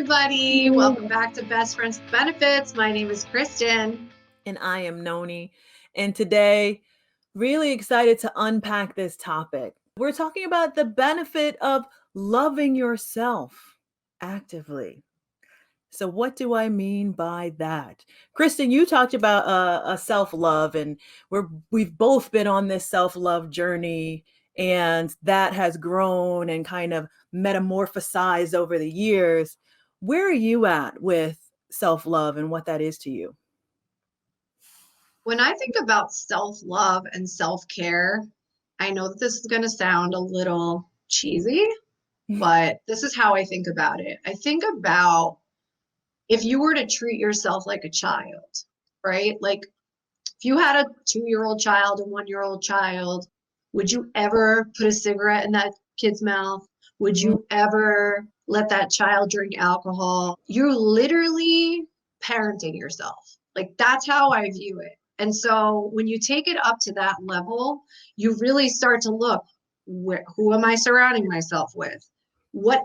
everybody. Welcome back to Best Friends with Benefits. My name is Kristen. And I am Noni. And today, really excited to unpack this topic. We're talking about the benefit of loving yourself actively. So, what do I mean by that? Kristen, you talked about a self-love, and we've both been on this self-love journey, and that has grown and kind of metamorphosized over the years. Where are you at with self-love and what that is to you? When I think about self-love and self-care, I know that this is going to sound a little cheesy, but this is how I think about it. I think about if you were to treat yourself like a child, right? Like if you had a 2-year-old child, a 1-year-old child, would you ever put a cigarette in that kid's mouth? Would you ever let that child drink alcohol? You're literally parenting yourself. Like that's how I view it. And so when you take it up to that level, you really start to look, who am I surrounding myself with? What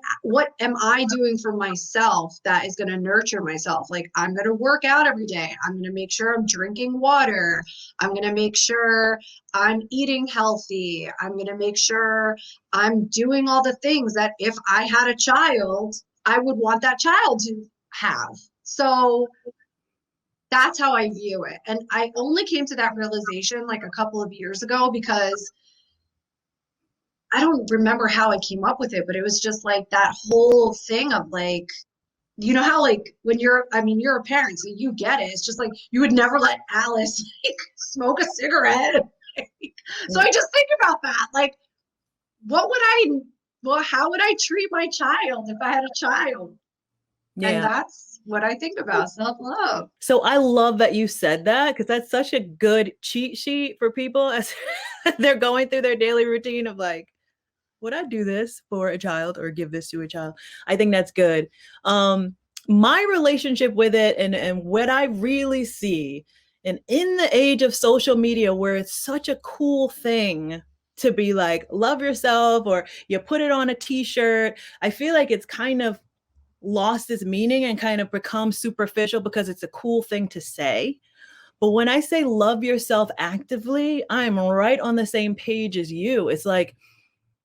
am I doing for myself that is going to nurture myself? Like I'm going to work out every day. I'm going to make sure I'm drinking water. I'm going to make sure I'm eating healthy. I'm going to make sure I'm doing all the things that if I had a child, I would want that child to have. So that's how I view it. And I only came to that realization like a couple of years ago because I don't remember how I came up with it, but it was just like that whole thing of like, you know how like when you're a parent, so you get it. It's just like you would never let Alice like smoke a cigarette. So I just think about that. Like, how would I treat my child if I had a child? And Yeah. that's what I think about self-love. So I love that you said that because that's such a good cheat sheet for people as they're going through their daily routine of like, would I do this for a child or give this to a child? I think that's good. My relationship with it and what I really see, and in the age of social media where it's such a cool thing to be like, love yourself, or you put it on a t-shirt, I feel like it's kind of lost its meaning and kind of become superficial because it's a cool thing to say. But when I say love yourself actively, I'm right on the same page as you. It's like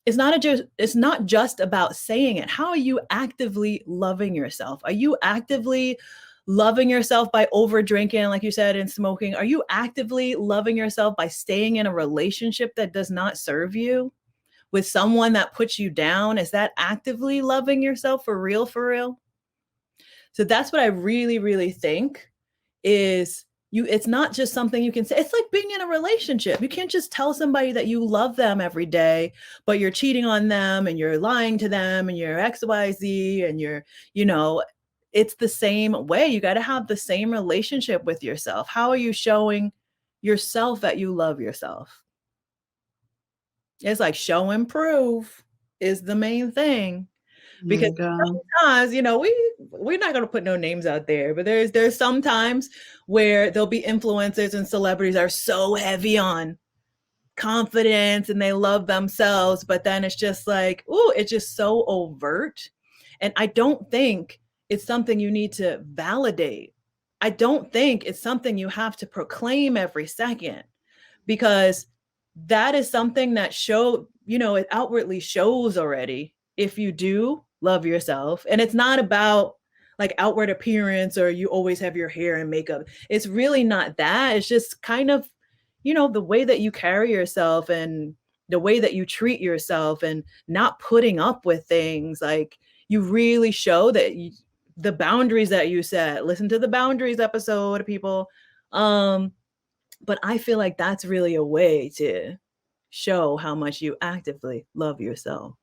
it's not just about saying it. How are you actively loving yourself? Are you actively loving yourself by over drinking, like you said, and smoking? Are you actively loving yourself by staying in a relationship that does not serve you? With someone that puts you down? Is that actively loving yourself for real, for real? So that's what I really, really think is it's not just something you can say. It's like being in a relationship. You can't just tell somebody that you love them every day, but you're cheating on them and you're lying to them and you're XYZ and you know, it's the same way. You got to have the same relationship with yourself. How are you showing yourself that you love yourself? It's like show and prove is the main thing. Oh Because my God. sometimes, we're not going to put no names out there, but there's sometimes where there'll be influencers and celebrities are so heavy on confidence and they love themselves, but then it's just like, ooh, it's just so overt. And I don't think it's something you need to validate. I don't think it's something you have to proclaim every second, because that is something that it outwardly shows already if you do love yourself. And it's not about like outward appearance or you always have your hair and makeup. It's really not that. It's just kind of, the way that you carry yourself and the way that you treat yourself and not putting up with things. Like you really show that the boundaries that you set. Listen to the boundaries episode, people. But I feel like that's really a way to show how much you actively love yourself.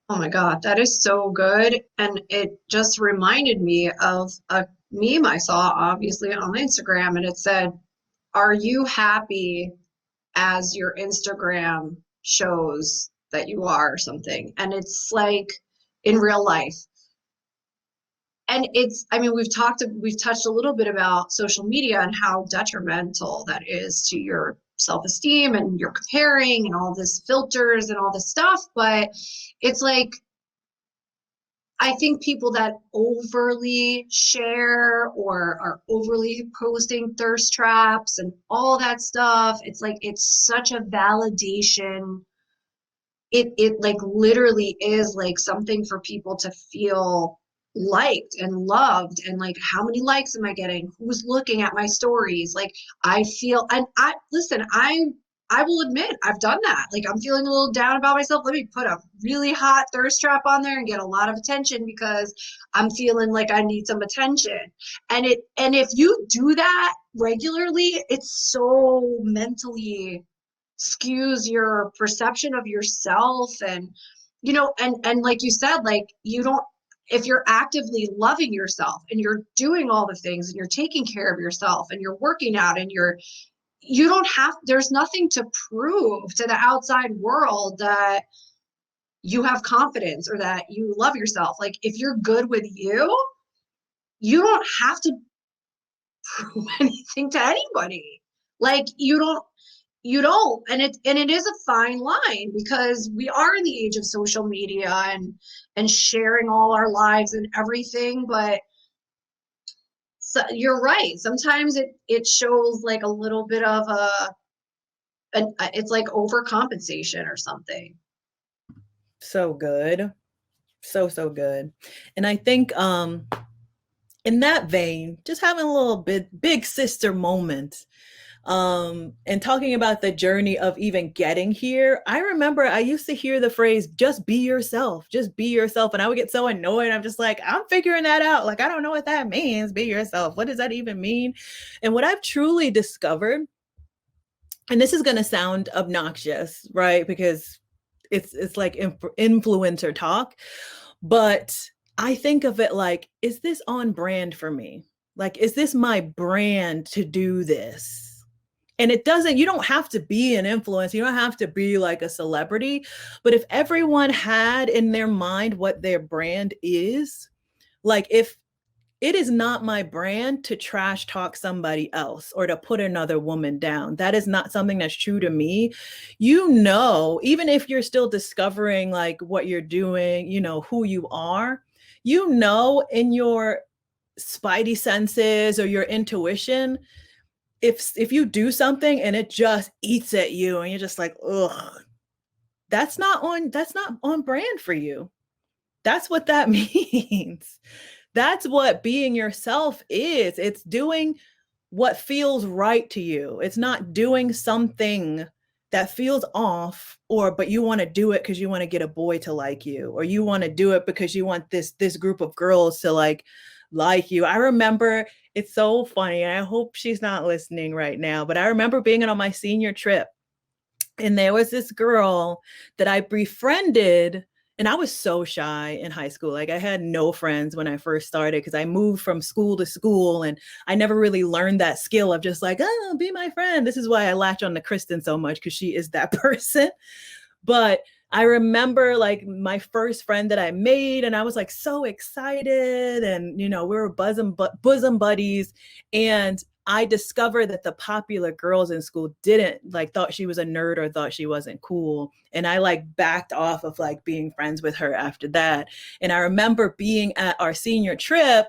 Oh my God, that is so good. And it just reminded me of a meme I saw, obviously, on Instagram, and it said, are you happy as your Instagram shows that you are, or something? And it's like in real life. And I mean, we've touched a little bit about social media and how detrimental that is to your self-esteem, and you're comparing and all this filters and all this stuff. But it's like, I think people that overly share or are overly posting thirst traps and all that stuff, it's like it's such a validation. It like literally is like something for people to feel liked and loved, and like how many likes am I getting, who's looking at my stories, like I feel. And I listen, I will admit I've done that. Like I'm feeling a little down about myself, let me put a really hot thirst trap on there and get a lot of attention because I'm feeling like I need some attention. And if you do that regularly, it's so mentally skews your perception of yourself. And and like you said, like you don't, if you're actively loving yourself and you're doing all the things and you're taking care of yourself and you're working out and you don't have, there's nothing to prove to the outside world that you have confidence or that you love yourself. Like if you're good with you don't have to prove anything to anybody. Like you don't. And it is a fine line because we are in the age of social media and sharing all our lives and everything. But so, you're right, sometimes it shows like a little bit of it's like overcompensation or something. So good. So, so good. And I think in that vein, just having a little bit big sister moment, and talking about the journey of even getting here. I remember I used to hear the phrase, just be yourself, just be yourself. And I would get so annoyed. I'm just like, I'm figuring that out. Like, I don't know what that means. Be yourself. What does that even mean? And what I've truly discovered, and this is going to sound obnoxious, right? Because it's like influencer talk, but I think of it like, is this on brand for me? Like, is this my brand to do this? And it doesn't, you don't have to be an influencer, you don't have to be like a celebrity, but if everyone had in their mind what their brand is, like if it is not my brand to trash talk somebody else or to put another woman down. That is not something that's true to me. You know, even if you're still discovering like what you're doing, you know, who you are, you know, in your spidey senses or your intuition, if you do something and it just eats at you and you're just like, ugh, that's not on brand for you. That's what that means. That's what being yourself is. It's doing what feels right to you. It's not doing something that feels off, or but you want to do it because you want to get a boy to like you, or you want to do it because you want this group of girls to like you. I remember, it's so funny, and I hope she's not listening right now, but I remember being on my senior trip, and there was this girl that I befriended, and I was so shy in high school. Like I had no friends when I first started because I moved from school to school and I never really learned that skill of just like, oh, be my friend. This is why I latch on to Kristen so much, because she is that person. But I remember like my first friend that I made, and I was like so excited, and you know, we were bosom buddies, and I discovered that the popular girls in school didn't like, thought she was a nerd or thought she wasn't cool, and I like backed off of like being friends with her after that. And I remember being at our senior trip,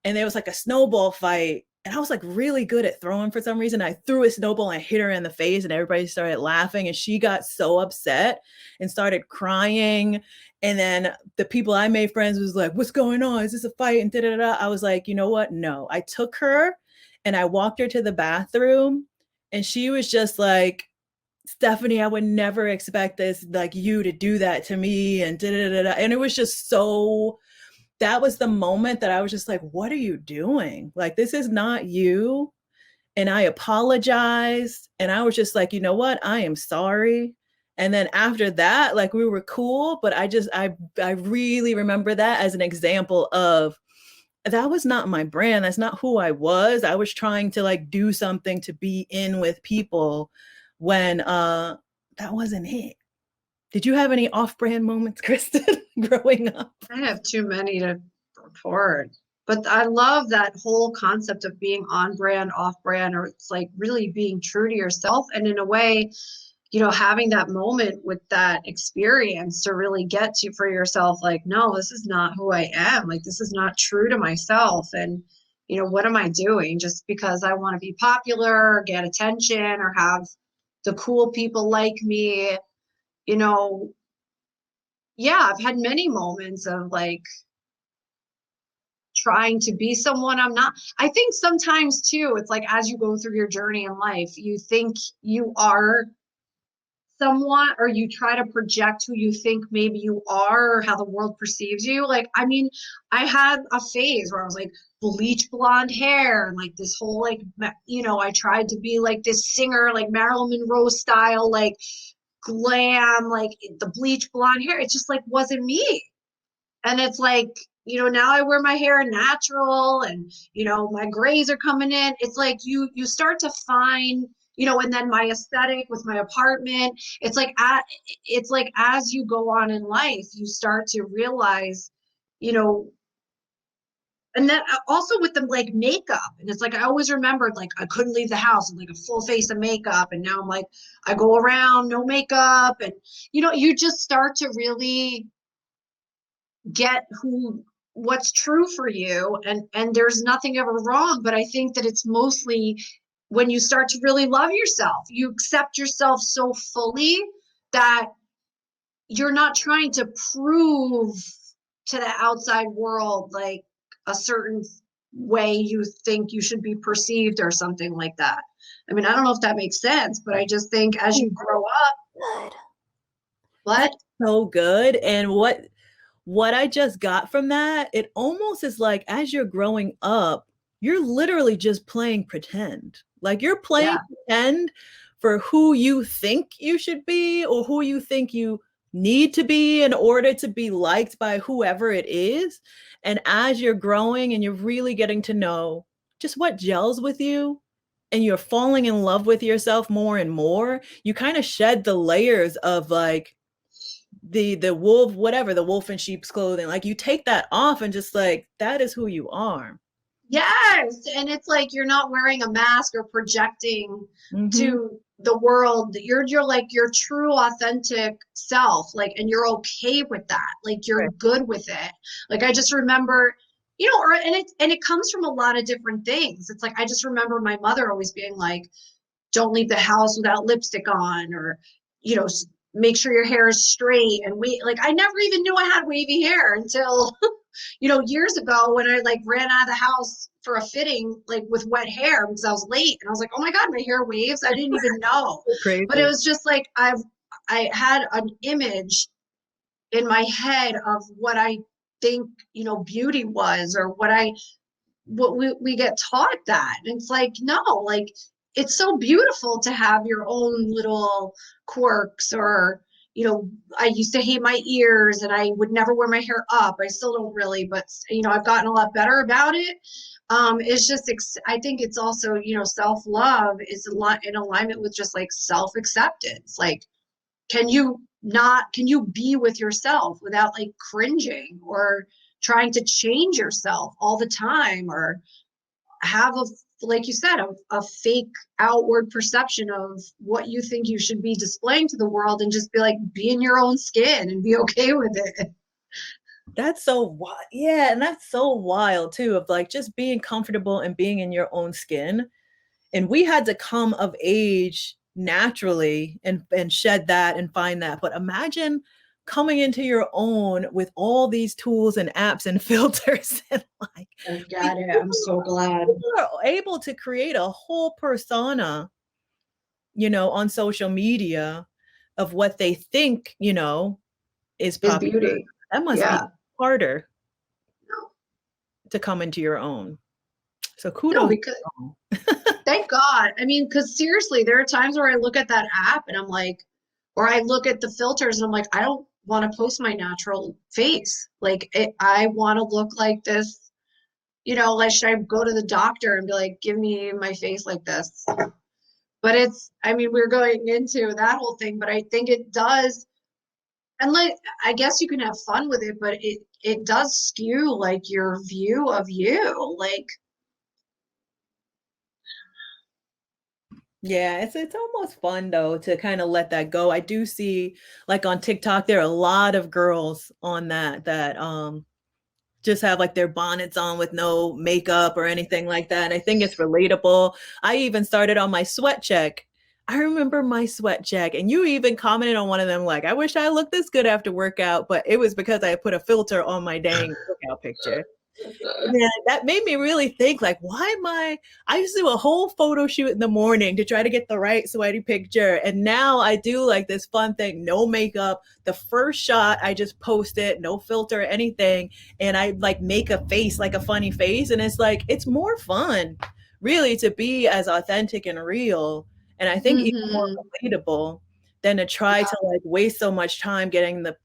and there was like a snowball fight, and I was like really good at throwing for some reason. I threw a snowball and hit her in the face, and everybody started laughing, and she got so upset and started crying. And then the people I made friends was like, what's going on, is this a fight? And da-da-da. I was like, you know what, no. I took her and I walked her to the bathroom, and she was just like, Stephanie, I would never expect this, like you to do that to me, and da da da. And it was just so, that was the moment that I was just like, what are you doing? Like, this is not you. And I apologized. And I was just like, you know what? I am sorry. And then after that, like we were cool. But I really remember that as an example of, that was not my brand. That's not who I was. I was trying to like do something to be in with people when that wasn't it. Did you have any off-brand moments, Kristen, growing up? I have too many to report. But I love that whole concept of being on brand, off brand, or it's like really being true to yourself. And in a way, having that moment with that experience to really get to for yourself, like, no, this is not who I am. Like, this is not true to myself. And, what am I doing just because I want to be popular or get attention or have the cool people like me? You know, yeah, I've had many moments of like trying to be someone I'm not. I think sometimes too, it's like as you go through your journey in life, you think you are someone, or you try to project who you think maybe you are or how the world perceives you. Like, I mean, I had a phase where I was like bleach blonde hair and like this whole like I tried to be like this singer, like Marilyn Monroe style, like glam, like the bleach blonde hair. It just like wasn't me. And it's like, now I wear my hair natural and, my grays are coming in. It's like you start to find, and then my aesthetic with my apartment, it's like as you go on in life, you start to realize, you know, and then also with the like makeup. And it's like I always remembered like I couldn't leave the house with like a full face of makeup. And now I'm like, I go around no makeup. And you just start to really get what's true for you, and there's nothing ever wrong, but I think that it's mostly when you start to really love yourself, you accept yourself so fully that you're not trying to prove to the outside world like a certain way you think you should be perceived or something like that. I mean, I don't know if that makes sense, but I just think as you grow up. Good. What? That's so good. And what I just got from that, it almost is like as you're growing up, you're literally just playing pretend. Like you're playing Yeah. pretend for who you think you should be or who you think you need to be in order to be liked by whoever it is. And as you're growing and you're really getting to know just what gels with you and you're falling in love with yourself more and more, you kind of shed the layers of like the wolf, whatever, the wolf in sheep's clothing. Like you take that off and just like that is who you are. Yes, and it's like you're not wearing a mask or projecting Mm-hmm. to the world. You're like your true authentic self, like, and you're okay with that. Like you're Right. good with it. Like I just remember, and it comes from a lot of different things. It's like I just remember my mother always being like, don't leave the house without lipstick on, or you know make sure your hair is straight. And we like I never even knew I had wavy hair until years ago when I like ran out of the house for a fitting like with wet hair because I was late, and I was like, oh my god, my hair waves. I didn't even know. But it Crazy. was just like I had an image in my head of what I think beauty was, or what we get taught that. And it's like, no, like it's so beautiful to have your own little quirks. Or I used to hate my ears and I would never wear my hair up. I still don't really, but I've gotten a lot better about it. It's just I think it's also self-love is a lot in alignment with just like self-acceptance. Like, can you be with yourself without like cringing or trying to change yourself all the time, or have like you said, a fake outward perception of what you think you should be displaying to the world, and just be like, be in your own skin and be okay with it. That's so wild. Yeah, and that's so wild too of like just being comfortable and being in your own skin. And we had to come of age naturally and shed that and find that. But imagine coming into your own with all these tools and apps and filters and like I got it. I'm people so glad. are able to create a whole persona, on social media of what they think, is Is popular. beauty. That must be Yeah. harder to come into your own. So No, kudos. because thank God. I mean, because seriously, there are times where I look at that app and I'm like, or I look at the filters and I'm like, I don't want to post my natural face. Like, I want to look like this. Like, should I go to the doctor and be like, give me my face like this? But I mean, we're going into that whole thing, but I think it does. And like, I guess you can have fun with it, but it does skew like your view of you. Like, Yeah, it's almost fun though to kind of let that go. I do see like on TikTok there are a lot of girls on that just have like their bonnets on with no makeup or anything like that. And I think it's relatable. I even started on my sweat check. I remember my sweat check, and you even commented on one of them like, I wish I looked this good after workout, but it was because I put a filter on my dang workout picture. Yeah, that made me really think like, why am I used to do a whole photo shoot in the morning to try to get the right sweaty picture. And now I do like this fun thing, no makeup. The first shot, I just post it, no filter or anything. And I like make a face, like a funny face. And it's like, it's more fun really to be as authentic and real. And I think even more Hmm. relatable than to try Yeah. to like waste so much time getting the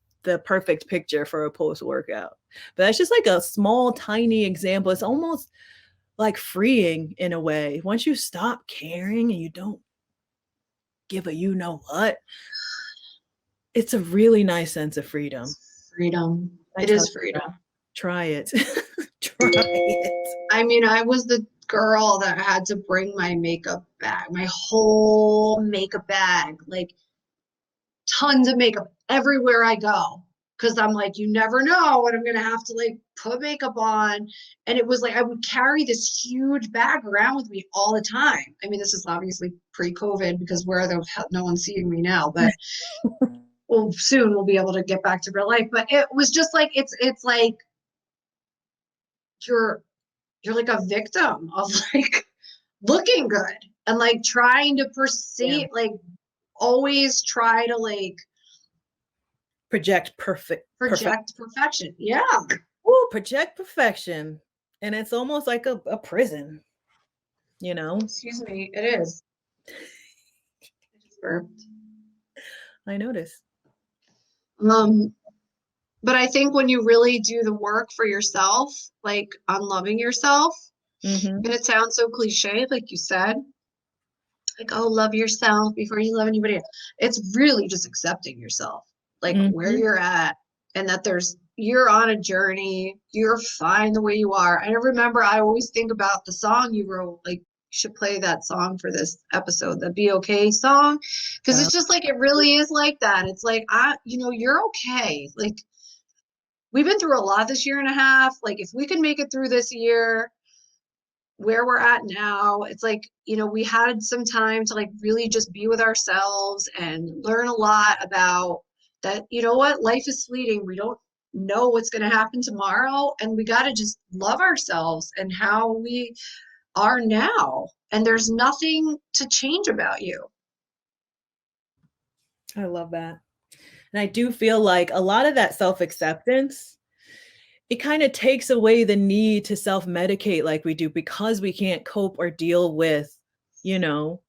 perfect picture for a post workout. But that's just like a small, tiny example. It's almost like freeing in a way. Once you stop caring and you don't give a you know what, it's a really nice sense of freedom. Freedom. I It tell is you that. freedom. Try it. Try it. I mean, I was the girl that had to bring my makeup bag, my whole makeup bag, like tons of makeup everywhere I go. Cause I'm like, you never know when I'm gonna have to like put makeup on. And it was like I would carry this huge bag around with me all the time. I mean, this is obviously pre-COVID because where the hell no one's seeing me now, but well, soon we'll be able to get back to real life. But it was just like it's like you're you're like a victim of like looking good and like trying to Yeah. perceive like always try to like Project perfect. project perfection. Yeah. Ooh, project perfection. And it's almost like a prison, you know? Excuse me. It is. I just burped. I notice. Um, but I think when you really do the work for yourself, like on loving yourself, Mm-hmm. and it sounds so cliche, like you said, like, oh, love yourself before you love anybody else. It's really just accepting yourself, like where Mm-hmm. you're at, and that you're on a journey, you're fine the way you are. I remember I always think about the song you wrote, like, you should play that song for this episode, the Be Okay song, because Wow. it's just like it really is like that. It's like, you're okay. Like, we've been through a lot this year and a half. Like, if we can make it through this year, where we're at now, it's like, we had some time to like really just be with ourselves and learn a lot about that. You know what? Life is fleeting. We don't know what's going to happen tomorrow. And we got to just love ourselves and how we are now. And there's nothing to change about you. I love that. And I do feel like a lot of that self acceptance, it kind of takes away the need to self medicate like we do because we can't cope or deal with, you know,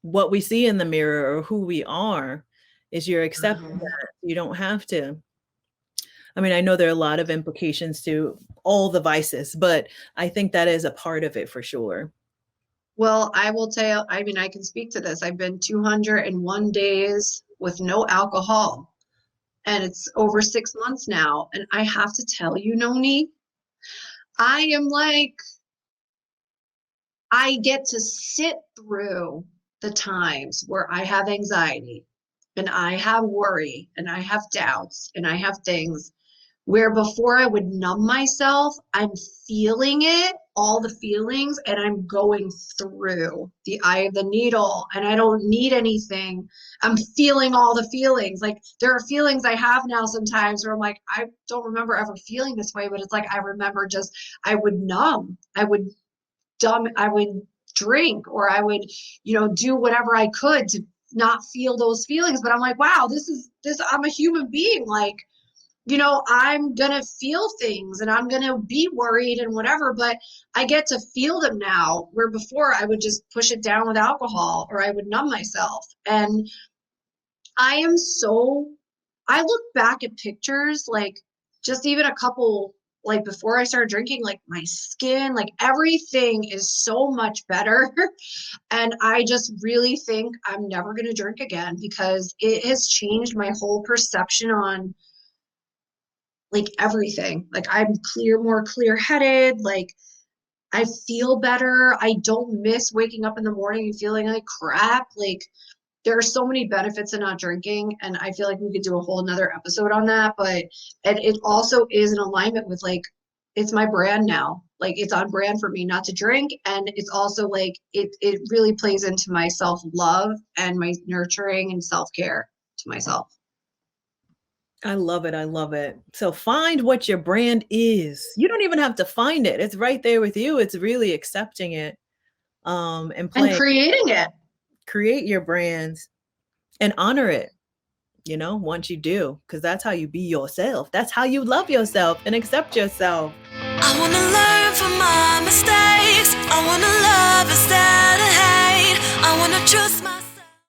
what we see in the mirror or who we are. Is you're accepting Mhm. that. You don't have to. I mean, I know there are a lot of implications to all the vices, but I think that is a part of it for sure. Well, I will tell, I mean, I can speak to this. I've been 201 days with no alcohol, and it's over 6 months now. And I have to tell you, Noni, I am like, I get to sit through the times where I have anxiety and I have worry and I have doubts and I have things where before I would numb myself, I'm feeling it, all the feelings, and I'm going through the eye of the needle and I don't need anything. I'm feeling all the feelings. Like there are feelings I have now sometimes where I'm like, I don't remember ever feeling this way, but it's like I remember just I would numb. I would drink or I would, do whatever I could to not feel those feelings. But I'm like, wow, I'm a human being. Like, I'm going to feel things and I'm going to be worried and whatever, but I get to feel them now, where before I would just push it down with alcohol or I would numb myself. And I am so, I look back at pictures, like just even a couple, like before I started drinking, like my skin, like everything is so much better. And I just really think I'm never going to drink again because it has changed my whole perception on like everything. Like I'm more clear headed. Like I feel better. I don't miss waking up in the morning and feeling like crap. Like there are so many benefits in not drinking, and I feel like we could do a whole nother episode on that. But it also is in alignment with like it's my brand now. Like it's on brand for me not to drink, and it's also like it really plays into my self-love and my nurturing and self-care to myself. I love it. I love it. So find what your brand is. You don't even have to find it. It's right there with you. It's really accepting it and And playing. creating it. Create your brands and honor it, once you do, because that's how you be yourself. That's how you love yourself and accept yourself. I wanna learn from my mistakes. I wanna love instead of hate. I wanna trust my